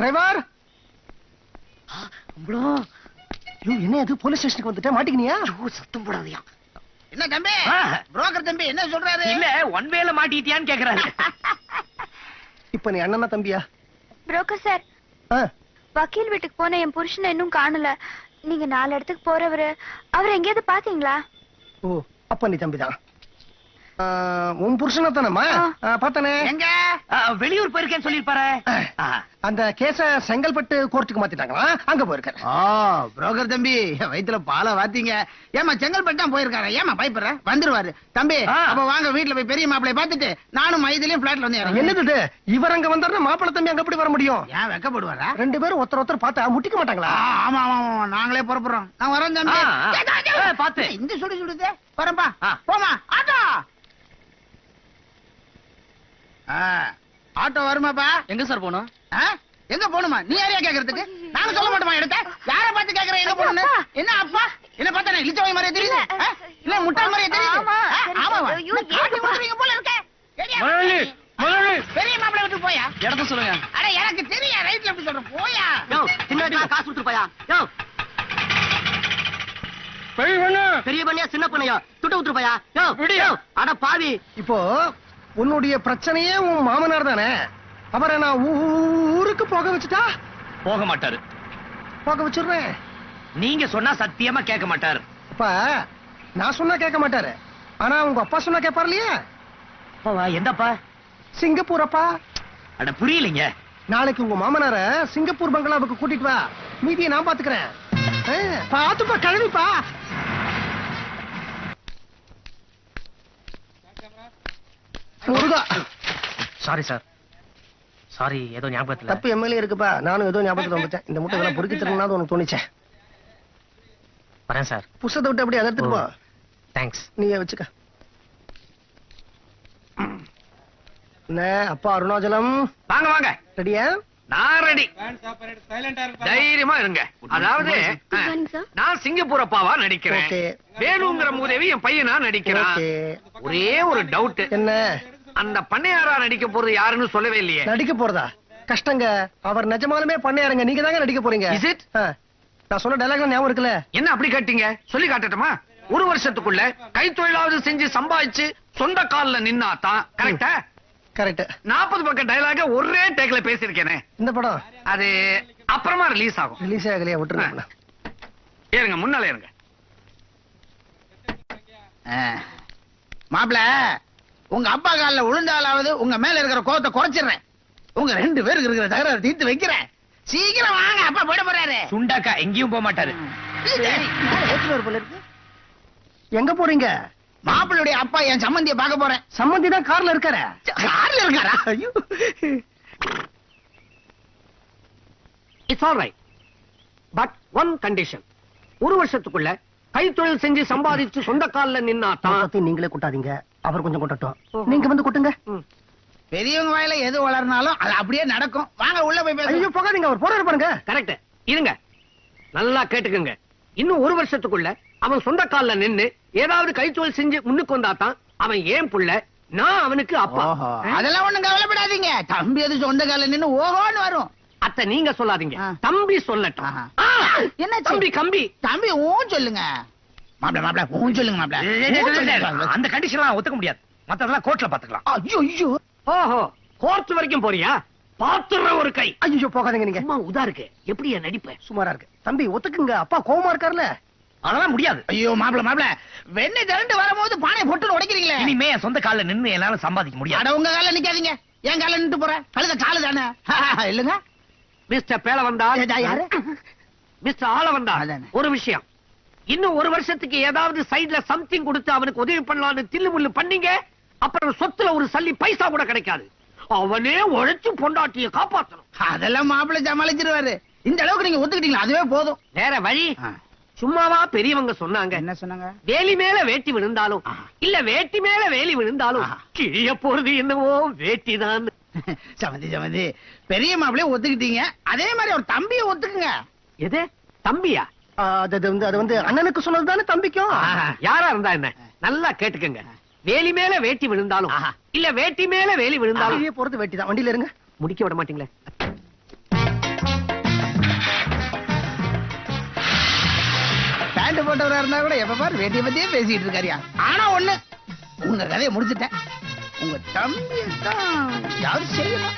Driver என்ன அது police ஸ்டேஷனுக்கு வந்துட்டே மாட்டிக்கினியா? சத்தம் போடாதியா. என்ன தம்பி புரோக்கர் தம்பி என்ன சொல்றாரு? இல்ல ஒன் வேல மாட்டிட்டியான்னு கேக்குறாரு. இப்ப நீ அண்ணனா தம்பியா? புரோக்கர் சார், வக்கீல் வீட்டுக்கு போன என் புருஷனை இன்னும் காணல. நீங்க 4 இடத்துக்கு போறவரு, அவர் எங்கேயாவது பாத்தீங்களா? ஓ, அப்ப நீ தம்பிதான். உன் புருஷனா தானம்மா? பாத்தனே. எங்க? வெளியூர் போயிருக்கேன்னு சொல்லிருப்பாரு. அந்த கேஸ செங்கல்பட்டு கோர்ட்டுக்கு மாத்திட்டாங்களா? அங்க போயிருக்காரு. புரோக்கர் தம்பி வயித்துல பாலை வாத்தீங்க. ஏமா செங்கல்பட்டு தான் போயிருக்காரு. ஏமா பயப்படுற? வந்துருவாரு தம்பி. அப்ப வாங்க வீட்டுல போய் பெரிய மாப்பிளைய பாத்துட்டு நானும் மைதிலையும் பிளாட்ல வந்து இறங்க. என்னது இவர் அங்க வந்தாருன்னா மாப்பிள்ளை தம்பி அங்க எப்படி வர முடியும்? ஏன் வெக்கப்படுவாரா? 2 பேரும் ஒருத்தர் பார்த்தா முட்டிக்க மாட்டாங்களா? ஆமா ஆமா ஆமா நாங்களே புறப்படுறோம். நான் வரேன் தம்பி. பாத்து இந்த சுடுதே வரேன்பா. போமா ஆட்டோ. ஆட்டோ வருமாப்பா? எங்க சார் போனோம்? எங்க போணுமா? நீ யாரையா கேக்குறதுக்கு? நானும் சொல்ல மாட்டோமா எடுத்த? யார பார்த்து கேக்குற எங்க போகணும்னு? என்ன அப்பா என்ன பார்த்தா இளிச்சவாய் மாதிரியே தெரியுது? இல்ல முட்டாள் மாதிரியே தெரியுது? ஆமாவா? காட்டி விட்டுறீங்க போல இருக்க. பெரிய மாப்பிள்ளை விட்டு போயா? இடத்த சொல்லுங்க. அட எனக்கு தெரியும் ரைட்ல எப்படி சொல்றேன். போயா காசு கொடுத்து போயா? பெரிய பண்ணியா சின்ன பண்ணியா துட்ட விட்டு போயா? அட பாவி. இப்போ உன்னுடைய பிரச்சனையே உன் மாமனார் தானே? அவரை நான் ஊருக்கு போக வச்சுட்டா? போக மாட்டாரு. போக வச்சிடுறேன். நீங்க சொன்னா சத்தியமா கேட்க மாட்டாரு. அப்ப நான் சொன்னா கேட்க மாட்டாரு. ஆனா உங்க அப்பா சொன்னா கேட்பாரு இல்லையா? எந்தப்பா? சிங்கப்பூர் அப்பா. அட புரியலைங்க. நாளைக்கு உங்க மாமனார சிங்கப்பூர் பங்களாவுக்கு கூட்டிட்டு வா. மீதியை நான் பாத்துக்கிறேன். பாத்துப்பா கிளம்பிப்பா. Sorry sir. சாரி, ஏதோ ஞாபகத்துல தப்பு எம்எல்ஏ இருக்குப்பா. நானும் ஏதோ ஞாபகத்துல வந்துட்டேன். இந்த முட்டைகளை பொறுக்கி தரணும்னு உனக்கு தோணிச்சேன். வரேன் சார். புஸ்தத்தை விட்டு அப்படியே அதை எடுத்துட்டு போ. தேங்க்ஸ். நீயே வச்சுக்க. என்ன அப்பா அருணாச்சலம்? வாங்க வாங்க. ரெடியா? நான் ரெடி. தைரியமா இருங்க. அதாவது நான் சிங்கப்பூர் அப்பாவா நடிக்கிறேன். வேலுங்கிற மூதேவி என் பையனா நடிக்கிறான். ஒரே ஒரு டவுட். என்ன? அந்த பண்ணையாரா நடிக்க போறது யாருன்னு சொல்லவே இல்லையே. நடிக்க போறதா? கஷ்டங்க. அவர் நிஜமாலுமே பண்ணையாருங்க. நீங்க தாங்க நடிக்க போறீங்க. Is it? நான் சொன்ன டைலாக் ஞாபகம் இருக்குல்ல? என்ன அப்படி கேட்டீங்க? சொல்லி காட்டட்டுமா? 1 வருஷத்துக்குள்ள கைத்தொழிலாவது செஞ்சு சம்பாதிச்சு சொந்த கால்ல நின்னாதான். கரெக்டா? கரெக்ட். 40 பக்க டைலாக ஒரே டேக்ல பேசிருக்கேனே. இந்த படம் அது அப்புறமா ரிலீஸ் ஆகும். ரிலீஸ் ஆகலையா? விட்டுருங்க. ஏறுங்க, முன்னால ஏறுங்க. மாப்பிள உங்க அப்பா காலில் விழுந்தாலாவது உங்க மேல இருக்கிற கோவத்தை குறைச்சிடுறேன். உங்க 2 பேருக்கு இருக்கிற தகராறு தீர்த்து வைக்கிறேன். சீக்கிரம் வாங்க. அப்பா போயிட போறாரு. சுண்டாக்கா எங்கேயும் போக மாட்டாரு. எங்க போறீங்க? மாப்பிள்ளுடைய அப்பா என் சம்பந்தியை பார்க்க போறேன். சம்பந்தி தான் கார்ல இருக்காரு. கார்ல இருக்காரா? ஐயோ. It's all right. But one condition. 1 வருஷத்துக்குள்ள கைத்தொழில் செஞ்சு சம்பாதிச்சு சொந்த கால்ல நின்னாதான். நீங்களே கொட்டாதீங்க. அவர் கொஞ்சம் கொட்டட்டும். நீங்க வந்து கொட்டுங்க. பெரியவங்க வாயில எது வளர்னாலும் அது அப்படியே நடக்கும். வாங்க உள்ள போய் பேசுங்க. ஐயோ போகாதீங்க. அவர் போறாரு பாருங்க. கரெக்ட். இருங்க, நல்லா கேட்டுக்குங்க. இன்னும் 1 வருஷத்துக்குள்ள அவன் சொந்த கால்ல நின்னு ஏதாவது கைத்தொழில் செஞ்சு முன்னுக்கு வந்தாதான் அவன் ஏன் புள்ள, நான் அவனுக்கு அப்பா. அதெல்லாம் ஒண்ணும் கவலைப்படாதீங்க. தம்பி அது சொந்த கால்ல நின்னு ஓஹோன்னு வரும். அத்தை நீங்க சொல்லாதீங்க, தம்பி சொல்லட்டும். என்ன தம்பி கம்பி? தம்பி ஊன் சொல்லுங்க. மாப்பிள மாப்பிள ஊன் சொல்லுங்க மாப்பிள. அந்த கண்டிஷன்லாம் ஒத்துக்க முடியாது. மத்ததெல்லாம் கோர்ட்ல பாத்துக்கலாம். ஐயோ ஐயோ. ஓஹோ, கோர்ட் வரைக்கும் போறியா? பாத்துற ஒரு கை. ஐயோ போகாதீங்க. நீங்க சும்மா உதா இருக்கு. எப்படியா நடிப்ப? சுமாரா இருக்கு. தம்பி ஒத்துக்குங்க. அப்பா கோவமா இருக்காருல்ல? அதெல்லாம் முடியாது. ஐயோ மாப்பிள மாப்பிள வெண்ணெய் திரண்டு வரும்போது பானை போட்டு உடைக்கிறீங்களே. இனிமே சொந்த கால்ல நின்னு என்னால சம்பாதிக்க முடியாது. அட உங்க கால்ல நிக்காதீங்க. என் கால்ல நின்று போறேன். கழுத காலு தானே. இல்லங்க மிஸ்டர் பேல வந்தா யாரு? மிஸ்டர் ஆள வந்தா ஒரு விஷயம். இன்னும் 1 வருஷத்துக்கு ஏதாவது சைடுல சம்திங் கொடுத்து அவனுக்கு உதவி பண்ணலாம்னு தில்லு முள்ளு பண்ணீங்க, அப்புறம் சொத்துல ஒரு சல்லி பைசா கூட கிடைக்காது. அவனே உழைச்சு பொண்டாட்டிய காப்பாத்தணும். அதெல்லாம் மாப்பிள்ளை சமாளிச்சிருவாரு. இந்த அளவுக்கு நீங்க ஒத்துக்கிட்டீங்களா அதுவே போதும். வேற வழி? சும்மாவா பெரியவங்க சொன்னாங்க? என்ன சொன்னாங்க? வேலி மேல வேட்டி விழுந்தாலும் இல்ல வேட்டி மேல வேலி விழுந்தாலும் கிழிய போறது என்னவோ வேட்டிதான். சமந்தி சமந்தி பெரிய மாப்பிள்ளைய ஒத்துக்கிட்டீங்க, அதே மாதிரி ஒரு தம்பியை ஒத்துக்குங்க. எது தம்பியா? அது வந்து அண்ணனுக்கு சொன்னதுதானே தம்பிக்கும். யாரா இருந்தா என்ன, நல்லா கேட்டுக்கங்க. வேலி மேல வேட்டி விழுந்தாலும் இல்ல வேட்டி மேல வேலி விழுந்தாலும் போறது வேட்டி தான். வண்டியில இருங்க. முடிக்க விட மாட்டீங்களே. வேஷம் போட்டவரா இருந்தா கூட எப்ப பாரு வேட்டியை பத்தியே பேசிட்டு இருக்காரியா. ஆனா ஒண்ணு, உங்க கதையை முடிச்சிட்டேன். உங்க தம்பி தான் யாரு செய்யணும்.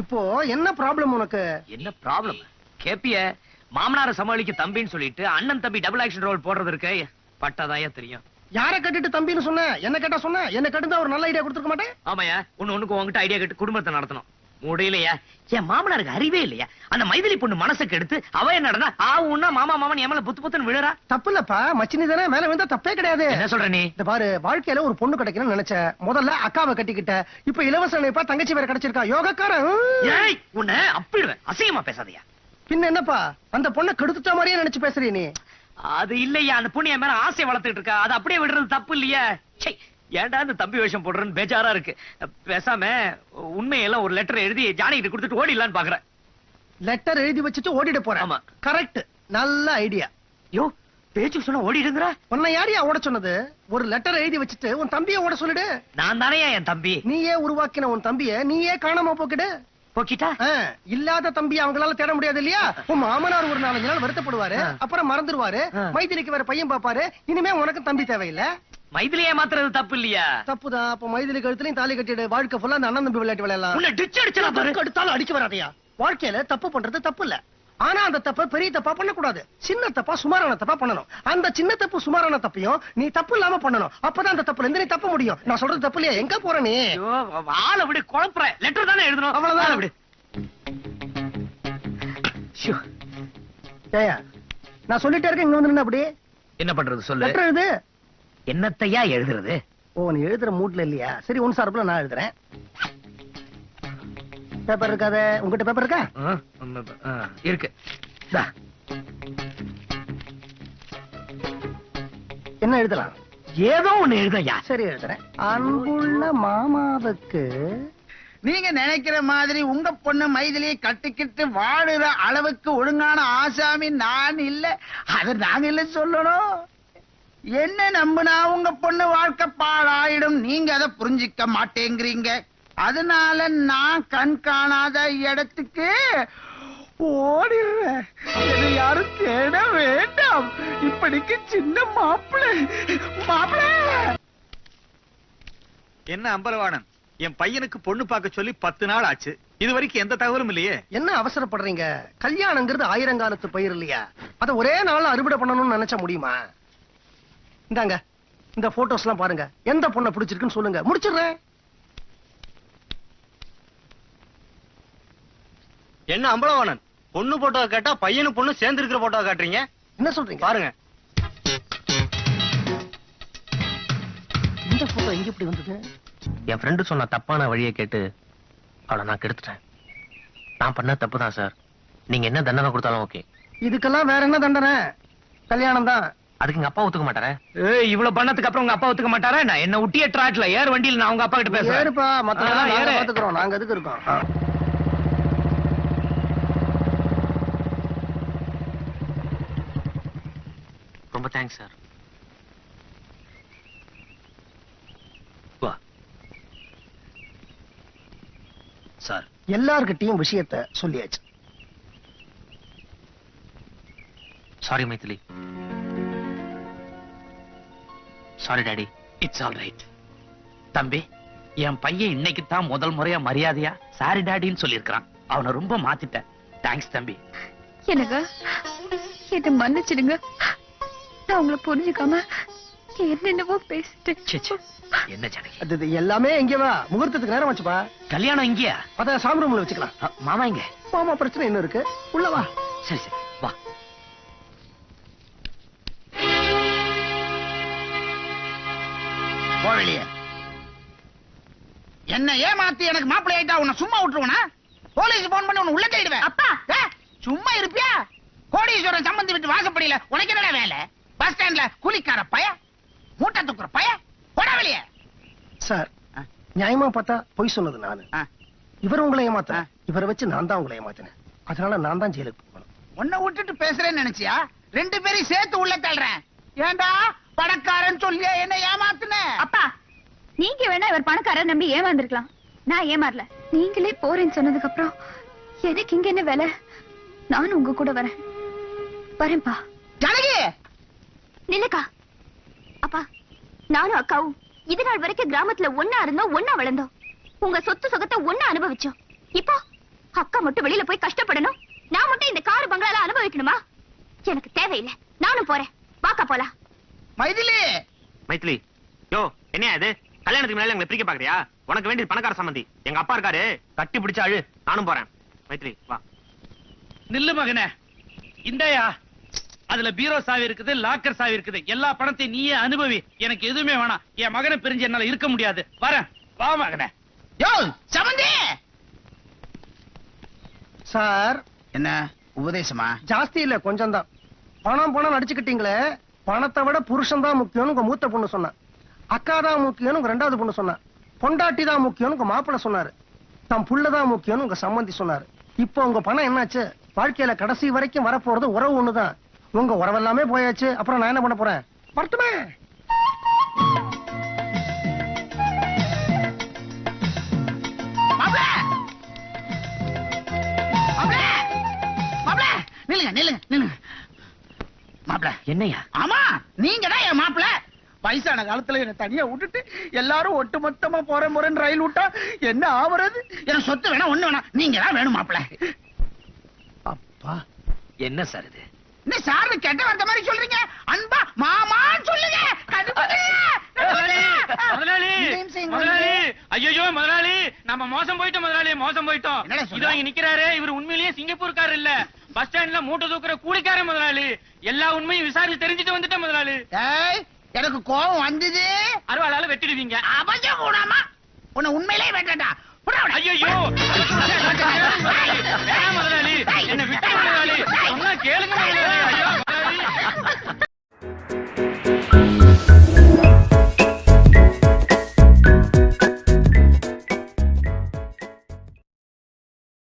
இப்போ என்ன ப்ராப்ளம் உனக்கு? என்ன ப்ராப்ளம் கேப்பிய? மாமனார சமாளிக்க தம்பின்னு சொல்லிட்டு அண்ணன் தம்பி டபுள் ஆக்ஷன் ரோல் போடுறது இருக்கு, பட்டாதாயா தெரியும். யார கட்டிட்டு தம்பின்னு சொன்ன? என்ன கேட்டா சொன்ன? என்ன கட்டுந்தா ஒரு நல்ல ஐடியா கொடுத்துருக்க மாட்டேன். ஆமாயா, ஒண்ணுக்கு உங்ககிட்ட ஐடியா கேட்டு குடும்பத்தை நடத்தணும். முடியலையா? என் மாமனாருக்கு அறிவே இல்லையா? அந்த மைதிலி பொண்ணு மனசுக்கு எடுத்து அவ என்ன நடந்தா ஆவுன்னா மாமா மாமன் எமல புத்து புத்துன்னு விழுறா. தப்பு இல்லப்பா, மச்சினி தானே, மேல விழுந்தா தப்பே கிடையாது. என்ன சொல்ற நீ? இந்த பாரு, வாழ்க்கையில ஒரு பொண்ணு கிடைக்கணும்னு நினைச்ச, முதல்ல அக்காவை கட்டிக்கிட்ட, இப்ப இலவச நினைப்பா தங்கச்சி வேற கிடைச்சிருக்கா. யோகக்காரன். ஏய், உன்னை அப்பிடுவேன். அசிங்கமா பேசாதயா. பின்ன என்னப்பா, அந்த பொண்ணை கெடுத்துட்ட மாதிரியே நினைச்சு பேசுறீ நீ? அது இல்லையா, அந்த பொண்ணு என் மேல ஆசை வளர்த்துட்டு இருக்கா. அது அப்படியே விடுறது தப்பு இல்லையா? சே, ஏன்டா இந்த தம்பி வேஷம் போடுறேன்னு பேஜாரா இருக்கு. பேசாம உண்மையெல்லாம் ஒரு லெட்டர் எழுதி ஜானகி கிட்ட கொடுத்துட்டு ஓடிடலான்னு பாக்குறேன். லெட்டர் எழுதி வச்சுட்டு ஓடிட போறேன். ஆமா. கரெக்ட், நல்ல ஐடியா. யோ, பேச்சு சொன்னா ஓடிடுங்கற. உன்னை யாரையா ஓட சொன்னது? ஒரு லெட்டர் எழுதி வச்சுட்டு உன் தம்பியை ஓட சொல்லிடு. நான் தானேயா என் தம்பி. நீயே உருவாக்கின உன் தம்பியை நீயே காணாம போக்கிடு. போக்கிட்டா? இல்லாத தம்பி அவங்களால தேட முடியாது இல்லையா? உன் மாமனார் ஒரு 4 நாள் வருத்தப்படுவாரு, அப்புறம் மறந்துடுவாரு. மைதிலிக்கு வேற பையன் பாப்பாரு. இனிமே உனக்கு தம்பி தேவையில்லை. மைதிலியே மாத்துறது தப்பு இல்லையா? தப்புதான். அப்ப மைதிலி கழுத்துலயும் தாலி கட்டிடு. வாழ்க்கை ஃபுல்லா அந்த அண்ணன் தம்பி விளையாட்டு விளையாடலாம். உன்னை டிச் அடிச்சா பாரு. எடுத்தாலும் அடிக்க வராதையா. வாழ்க்கையில தப்பு பண்றது தப்பு இல்ல, ஆனா அந்த தப்ப பெரிய தப்பா பண்ணக்கூடாது. சின்ன தப்பா சுமாரான தப்பா பண்ணணும். அந்த சின்ன தப்பு சுமாரான தப்பையும் நீ தப்பு இல்லாம பண்ணணும். அப்பதான் அந்த தப்புல இருந்து நீ தப்ப முடியும். நான் சொல்றது தப்பு இல்லையா? எங்க போற நீ? ஆள விடு, குழப்பற. லெட்டர் தானே எழுதணும், அவ்வளவுதான். விடு. ஏயா, நான் சொல்லிட்டே இருக்கேன், இங்க வந்து நின்னு அப்படி என்ன பண்றது சொல்லு. லெட்டர் எழுது. என்னத்தையா எழுதுறது? ஓ, நீ எழுதுற மூட்ல இல்லையா? சரி, உன் சார்புல நான் எழுதுறேன். பேப்பர் இருக்காத? உங்ககிட்ட பேப்பர் இருக்கா? இருக்கு. என்ன எழுதலாம்? ஏதோ ஒண்ணு எழுதையா. சரி, எழுதுறேன். அன்புள்ள மாமாவுக்கு. நீங்க நினைக்கிற மாதிரி உங்க பொண்ணு மைதிலியை கட்டிக்கிட்டு வாடுற அளவுக்கு ஒழுங்கான ஆசாமி நான் இல்ல. அத நாங்க இல்ல சொல்லணும். என்ன நம்புனா உங்க பொண்ணு வாழ்க்கை பாழாயிடும். நீங்க அதை புரிஞ்சிக்க மாட்டேங்கிறீங்க. அதனால நான் கண் காணாத இடத்துக்கு ஓடிடுறேன். என்னை யாரும் தேட வேண்டாம். இப்படிக்கு சின்ன மாப்பிள்ளை. என்ன அம்பலவாணன், என் பையனுக்கு பொண்ணு பார்க்க சொல்லி 10 நாள் ஆச்சு. இது வரைக்கும் எந்த தகவலும் இல்லையே. என்ன அவசரப்படுறீங்க? கல்யாணங்கிறது 1000 காலத்து பயிர் இல்லையா? அத ஒரே நாள் அறுவடை பண்ணணும்னு நினைச்சா முடியுமா? இந்தாங்க, இந்த போட்டோஸ் எல்லாம் பாருங்க. எந்த பொண்ணை பிடிச்சிருக்குன்னு சொல்லுங்க, முடிச்சிடுறேன். என்ன அம்பலவாணன், பொண்ணு போட்டோ கேட்டா பையனு பொண்ணு சேர்ந்து இருக்கிற போட்டோ காட்டுறீங்க. என்ன சொல்றீங்க? பாருங்க. இந்த போட்டோ எங்க இப்படி வந்தது? என் ஃப்ரெண்டு சொன்ன தப்பான வழியை கேட்டு அவளை நான் கெடுத்துட்டேன். நான் பண்ண தப்பு தான் சார். நீங்க என்ன தண்டனை கொடுத்தாலும் ஓகே. இதுக்கெல்லாம் வேற என்ன தண்டனை? கல்யாணம் தான். அதுக்கு எங்க அப்பா ஒத்துக்க மாட்டாரா? இவ்வளவு பண்ணதுக்கு அப்புறம் உங்க அப்பா ஒத்துக்க மாட்டாரா? நான் என்ன உட்டிய ட்ராக்ல ஏர் வண்டியில் நான் உங்க அப்பா கிட்ட பேசுறேன். ஏறுப்பா, மத்ததெல்லாம் ஏறு. நாங்க பாத்துக்கிறோம். நாங்க எதுக்கு இருக்கோம்? ரொம்ப தேங்க்ஸ் சார். சார், எல்லார்கிட்டயும் விஷயத்தை சொல்லியாச்சு. Sorry Maithili. Sorry daddy. It's all right. தம்பி, என் பையன் இன்னைக்கு தான் முதல் முறையா மரியாதையா சாரி டாடின்னு சொல்லியிருக்கான். அவனை ரொம்ப மாத்திட்டேன். தேங்க்ஸ் தம்பி. எனக்கு என்ன மன்னிச்சிடுங்க. நான் உங்களை புரிஞ்சுக்காம என்னென்னவோ பேசிட்டேன். என்ன ஜானகி, அது எல்லாமே இங்க வா. முகூர்த்தத்துக்கு நேரம் வச்சுப்பா. கல்யாணம் இங்கயா? அத சாமி ரூம்ல வச்சுக்கலாம். மாமா இங்க. மாமா பிரச்சனை என்ன இருக்கு? உள்ள வா. சரி சரி வா. போவலியே, என்ன ஏமாத்தி எனக்கு மாப்பிள்ளை ஆயிட்டா உன்னை சும்மா விட்டுருவனா? போலீஸ் போன் பண்ணி உன்னை உள்ள தேடுவேன். அப்பா சும்மா இருப்பியா? கோடீஸ்வரன் சம்பந்தி விட்டு வாசப்படியில உனக்கு என்னடா வேலை? பஸ் ஸ்டாண்ட்ல கூலிக்கார பய, மூட்டை தூக்குற பய, போடா வெளியே. சார், நியாயமா பார்த்தா பொய் சொன்னது நானு. இவர் உங்களை ஏமாத்த, இவரை வச்சு நான் தான் உங்களை ஏமாத்தினேன். அதனால நான் தான் ஜெயிலுக்கு போகணும். உன்னை விட்டுட்டு பேசுறேன்னு நினைச்சியா? 2 பேரையும் சேர்த்து உள்ள தள்ளுறேன். ஏண்டா பணக்காரன் சொல்லியா என்ன ஏமாத்துன? அப்பா, நீங்க வேணா இவர் பணக்காரர் நம்பி ஏமாந்துருக்கலாம். நான் ஏமாறல. நீங்களே போறேன்னு சொன்னதுக்கு அப்புறம் எனக்கு இங்க என்ன வேலை? நானும் உங்க கூட வரேன். வரேன்பா. ஜானகி நில்லுக்கா. அப்பா, நானும் அக்காவும் இது நாள் வரைக்கும் கிராமத்துல ஒன்னா இருந்தோம், ஒன்னா வளர்ந்தோம். உங்க சொத்து சுகத்தை ஒன்னா அனுபவிச்சோம். இப்போ அக்கா மட்டும் வெளியில போய் கஷ்டப்படணும், நான் மட்டும் இந்த கார் பங்களால அனுபவிக்கணுமா? எனக்கு தேவையில்லை. நானும் போறேன். வாக்கா போலாம். மைதிலி மைத்திலி, யோ என்ன இது? கல்யாணத்துக்கு முன்னாடி எங்களை பிரிக்க பாக்குறியா? உனக்கு வேண்டிய பணக்கார சம்பந்தி எங்க அப்பா இருக்காரு, கட்டி பிடிச்சு அழு. நானும் போறேன். மைத்திலி வா. நில்லு மகனே, இந்தாயா. அதுல பீரோ சாவி இருக்குது, லாக்கர் சாவி இருக்குது. எல்லா பணத்தையும் நீயே அனுபவி. எனக்கு எதுவுமே வேணாம். என் மகனை பிரிஞ்சு என்னால இருக்க முடியாது. வரேன், வா மகனே. யோ சமந்தி. சார், என்ன உபதேசமா? ஜாஸ்தி இல்ல, கொஞ்சம் தான். பணம் அடிச்சுக்கிட்டீங்களே, பணத்தை விட புருஷன் தான் முக்கியம்னு உங்க மூத்த பொண்ணு சொன்னா. அக்கா தான் முக்கியம்னு உங்க ரெண்டாவது பொண்ணு சொன்னா. பொண்டாட்டி தான் முக்கியம்னு உங்க மாப்பிள்ளை சொன்னாரு. தம் புள்ளதான் முக்கியம்னு உங்க சம்பந்தி சொன்னாரு. இப்போ உங்க பணம் என்னாச்சு? வாழ்க்கையில கடைசி வரைக்கும் வரப்போறது உறவு ஒண்ணுதான். உங்க உறவு எல்லாமே போயாச்சு. அப்புறம் நான் என்ன பண்ண போறேன்? வரட்டுமே. மாப்ள மாப்ள மாப்ள நில்லுங்க நில்லுங்க நில்லுங்க. மாப்ள என்னையா? ஆமா, நீங்க தான் என் மாப்ள. வயசான காலத்துல என்ன தனியா விட்டுட்டு எல்லாரும் ஒட்டு மொத்தமா போற முறைன்னு ரயில் விட்டா என்ன ஆவறது? எனக்கு சொத்து வேணா, ஒண்ணு வேணா, நீங்க தான் வேணும் மாப்ள. அப்பா, என்ன சார் இது? என்ன சார் கெட்ட வார்த்தை மாதிரி சொல்றீங்க? அன்பா மாமான்னு சொல்லுங்க. முதலாளி, முதலாளி, ஐயோ முதலாளி, நம்ம மோசம் போயிட்டோம் முதலாளி, மோசம் போயிட்டோம். என்னடா சொல்ற? இதோ இங்க நிக்கிறாரு, இவர் உண்மையிலேயே சிங்கப்பூர்காரர் இல்ல, பஸ் ஸ்டாண்ட்ல மூட்டை தூக்குற கூலிக்கார முதலாளி. எல்லா உண்மையும் விசாரிச்சு தெரிஞ்சுட்டு வந்துட்டேன் முதலாளி. ஏய், எனக்கு கோபம் வந்தது. அருவாளால வெட்டிடுவீங்க. அவசியம் கூடாமா? உன்னை உண்மையிலே வெட்டட்டா? ஐயோ